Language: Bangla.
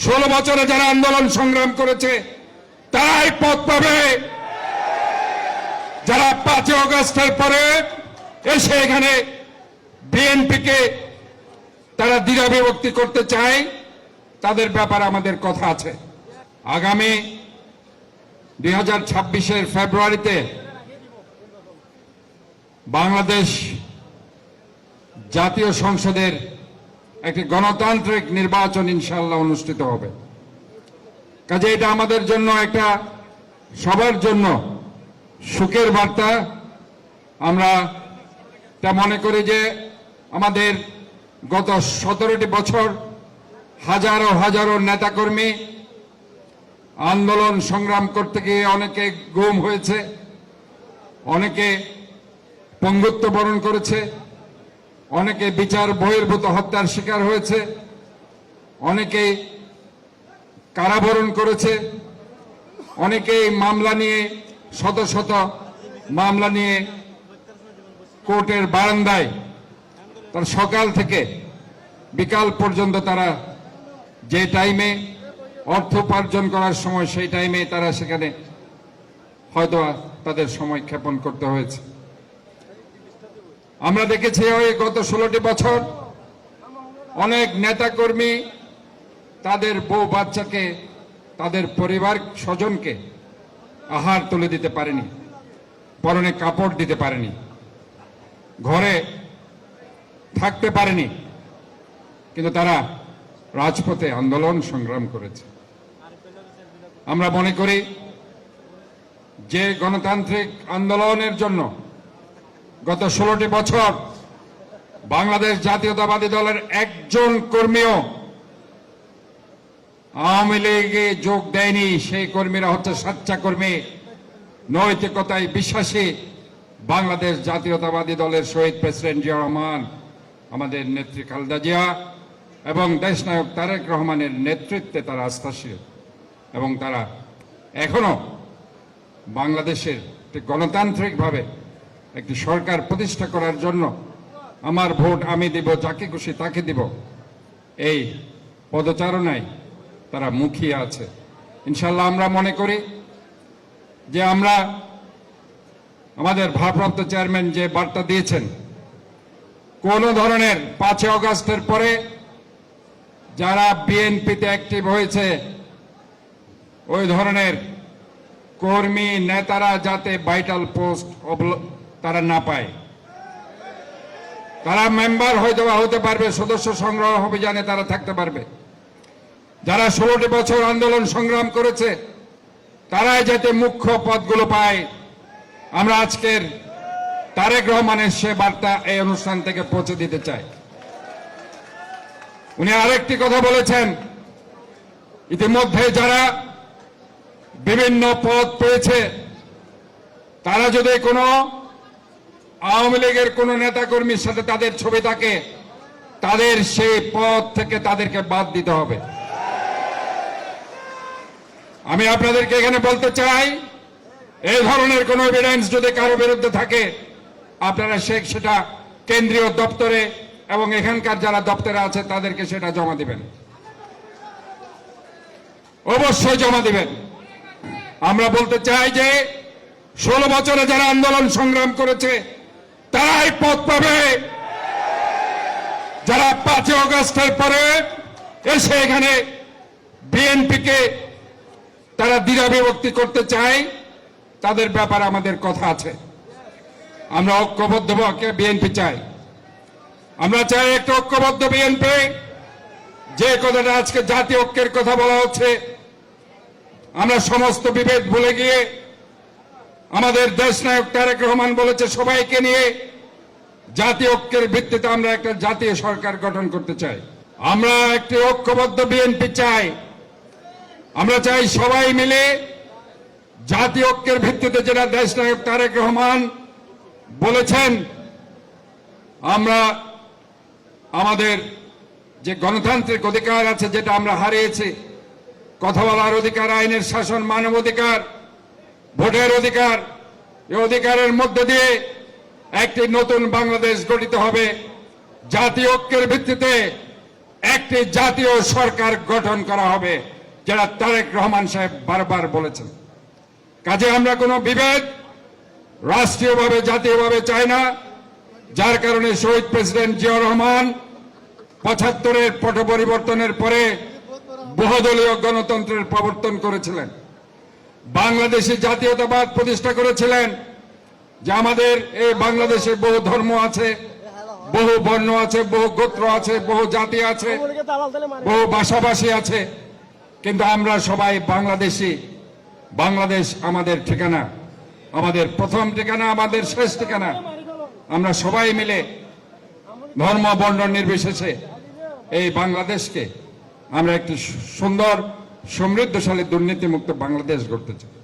16 বছরে যারা আন্দোলন সংগ্রাম করেছে তারাই পথ পাবে। যারা 5 আগস্টের পরে এসে এখানে বিএনপিকে তারা দ্বিধাবিভক্তি করতে চায়, তাদের ব্যাপারে আমাদের কথা আছে। আগামী 2026-এর ফেব্রুয়ারিতে বাংলাদেশ জাতীয় সংসদের একটি গণতান্ত্রিক নির্বাচন ইনশাআল্লাহ অনুষ্ঠিত হবে। কাজে এটা আমাদের জন্য একটা সবার জন্য সুখের বার্তা। আমরা তা মনে করি যে আমাদের গত 17টি বছর হাজারো হাজারো নেতাকর্মী আন্দোলন সংগ্রাম করতে গিয়ে অনেকে গুম হয়েছে, অনেকে পঙ্গুত্ব বরণ করেছে, অনেকে বিচার বহির্ভূত হত্যার শিকার হয়েছে, অনেকে কারাবরণ করেছে, অনেকেই মামলা নিয়ে শত শত মামলা নিয়ে কোর্টের বারান্দায় তার সকাল থেকে বিকাল পর্যন্ত তারা যে টাইমে অর্থ উপার্জন করার সময় সেই টাইমে তারা সেখানে হয়তো তাদের সময় ক্ষেপণ করতে হয়েছে। আমরা দেখেছি ওই গত 16টি বছর অনেক নেতাকর্মী তাদের বউ বাচ্চাকে, তাদের পরিবার স্বজনকে আহার তুলে দিতে পারেনি, পরনে কাপড় দিতে পারেনি, ঘরে থাকতে পারেনি, কিন্তু তারা রাজপথে আন্দোলন সংগ্রাম করেছে। আমরা মনে করি যে গণতান্ত্রিক আন্দোলনের জন্য গত 16টি বছর বাংলাদেশ জাতীয়তাবাদী দলের একজন কর্মীও আওয়ামী লীগে যোগ দেয়নি। সেই কর্মীরা হচ্ছে সাচ্চা কর্মী, নৈতিকতায় বিশ্বাসী। বাংলাদেশ জাতীয়তাবাদী দলের শহীদ প্রেসিডেন্ট জিয়া রহমান, আমাদের নেত্রী খালেদা জিয়া এবং দেশনায়ক তারেক রহমানের নেতৃত্বে তারা আস্থাশীল এবং তারা এখনো বাংলাদেশের গণতান্ত্রিকভাবে একটি সরকার প্রতিষ্ঠা করার জন্য আমার ভোট আমি দিব, যাকে খুশি তাকে দিব, এই পদচারণায় তারা মুখিয়ে আছে। ইনশাল্লাহ আমরা মনে করি যে আমরা আমাদের ভারপ্রাপ্ত চেয়ারম্যান যে বার্তা দিয়েছেন, কোন ধরনের 5 আগস্টের পরে যারা বিএনপিতে অ্যাক্টিভ হয়েছে ওই ধরনের কর্মী নেতারা যাতে ভাইটাল পোস্ট তারা না পায়। তারা মেম্বার হয়তো হতে পারবে, সদস্য সংগ্রহ অভিযানে তারা থাকতে পারবে। যারা 16টি বছর আন্দোলন সংগ্রাম করেছে তারাই যাতে মুখ্য পদগুলো পায়। আমরা আজকের তারেক রহমানের সে বার্তা এই অনুষ্ঠান থেকে পৌঁছে দিতে চাই। উনি আরেকটি কথা বলেছেন, ইতিমধ্যে যারা বিভিন্ন পদ পেয়েছে তারা যদি কোনো আওয়ামী লীগের কোন নেতাকর্মীর সাথে তাদের ছবি থাকে, তাদের সেই পদ থেকে তাদেরকে বাদ দিতে হবে। আমি আপনাদেরকে এখানে বলতে চাই, এই ধরনের কোন এভিডেন্স যদি কারো বিরুদ্ধে থাকে আপনারা সেটা কেন্দ্রীয় দপ্তরে এবং এখানকার যারা দপ্তরে আছে তাদেরকে সেটা জমা দিবেন, অবশ্যই জমা দিবেন। আমরা বলতে চাই যে 16 বছরে যারা আন্দোলন সংগ্রাম করেছে তারাই পথ পাবে। যারা 5 আগস্টের পরে এসে এখানে বিএনপিকে তারা দ্বিধাবিভক্তি করতে চায়, তাদের ব্যাপারে আমাদের কথা আছে। আমরা ঐক্যবদ্ধ বিএনপি চাই। আমরা চাই একটা ঐক্যবদ্ধ বিএনপি। যে কথাটা আজকে জাতীয় ঐক্যের কথা বলা হচ্ছে, আমরা সমস্ত বিভেদ ভুলে গিয়ে আমাদের দেশনায়ক তারেক রহমান বলেছে সবাইকে নিয়ে জাতীয় ঐক্যের ভিত্তিতে আমরা একটা জাতীয় সরকার গঠন করতে চাই। আমরা একটি ঐক্যবদ্ধ বিএনপি চাই। আমরা চাই সবাই মিলে জাতীয় ঐক্যের ভিত্তিতে, যেটা দেশনায়ক তারেক রহমান বলেছেন, আমরা আমাদের যে গণতান্ত্রিক অধিকার আছে যেটা আমরা হারিয়েছি, কথা বলার অধিকার, আইনের শাসন, মানব অধিকার, ভোটের অধিকার, এই অধিকারের মধ্যে দিয়ে একটি নতুন বাংলাদেশ গঠিত হবে জাতীয় ঐক্যের ভিত্তিতে। একটি জাতীয় সরকার গঠন করা হবে, যেটা তারেক রহমান সাহেব বারবার বলেছেন। কাজে আমরা কোনো বিভেদ রাষ্ট্রীয়ভাবে জাতীয়ভাবে চাই না, যার কারণে শহীদ প্রেসিডেন্ট জিয়াউর রহমান ৭৫-এর পট পরিবর্তনের পরে বহুদলীয় গণতন্ত্রের প্রবর্তন করেছিলেন, বাংলাদেশে জাতীয়তাবাদ প্রতিষ্ঠা করেছিলেন, যে আমাদের এই বাংলাদেশে বহু ধর্ম আছে, বহু বর্ণ আছে, বহু গোত্র আছে, বহু জাতি আছে, বহু ভাষাভাষী আছে, কিন্তু আমরা সবাই বাংলাদেশী। বাংলাদেশ আমাদের ঠিকানা, আমাদের প্রথম ঠিকানা, আমাদের শেষ ঠিকানা। আমরা সবাই মিলে ধর্ম বর্ণ নির্বিশেষে এই বাংলাদেশকে আমরা একটি সুন্দর সমৃদ্ধশালী দুর্নীতিমুক্ত বাংলাদেশ গড়তে চাই।